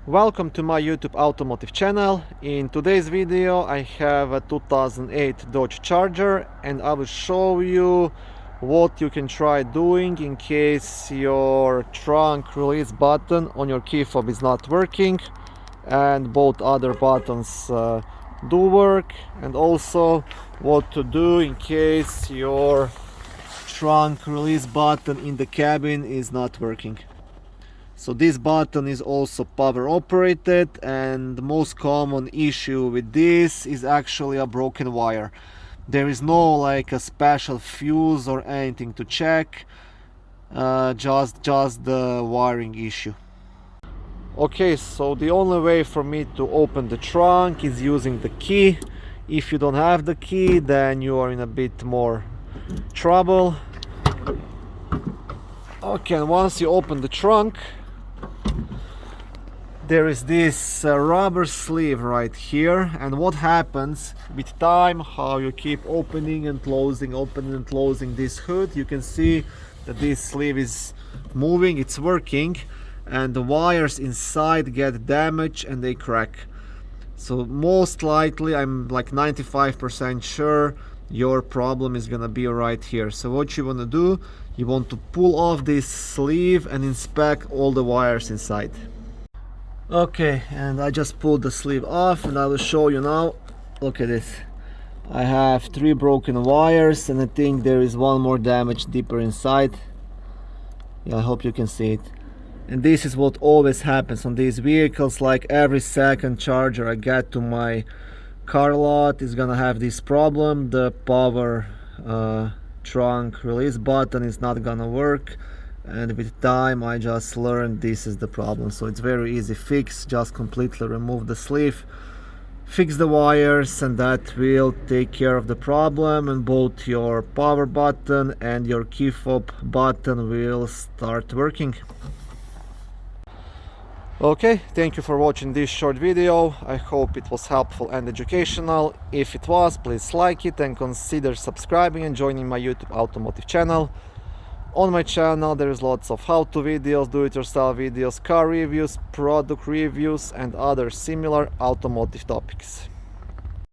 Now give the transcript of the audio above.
Welcome to my YouTube automotive channel. In today's video I have a 2008 Dodge Charger and I will show you what you can try doing in case your trunk release button on your key fob is not working and both other buttons do work, and also what to do in case your trunk release button in the cabin is not working. So this button is also power operated, and the most common issue with this is actually a broken wire. There is no like a special fuse or anything to check, just the wiring issue. Okay, so the only way for me to open the trunk is using the key. If you don't have the key, then you are in a bit more trouble. Okay, and once you open the trunk, there is this rubber sleeve right here, and what happens with time, how you keep opening and closing this hood, you can see that this sleeve is moving, it's working, and the wires inside get damaged and they crack. So most likely, I'm like 95% sure, your problem is gonna be right here. So what you want to do, you want to pull off this sleeve and inspect all the wires inside. Okay, and I just pulled the sleeve off and I will show you now. Look at this. I have 3 broken wires and I think there is one more damage deeper inside. Yeah, I hope you can see it. And this is what always happens on these vehicles. Like every second charger I get to my car lot is gonna have this problem. The power trunk release button is not gonna work, and with time I just learned this is the problem. So it's very easy fix. Just completely remove the sleeve, fix the wires, and that will take care of the problem, and both your power button and your key fob button will start working. Okay, thank you for watching this short video. I hope it was helpful and educational. If it was, please like it and consider subscribing and joining my YouTube automotive channel. On my channel there is lots of how-to videos, do-it-yourself videos, car reviews, product reviews and other similar automotive topics.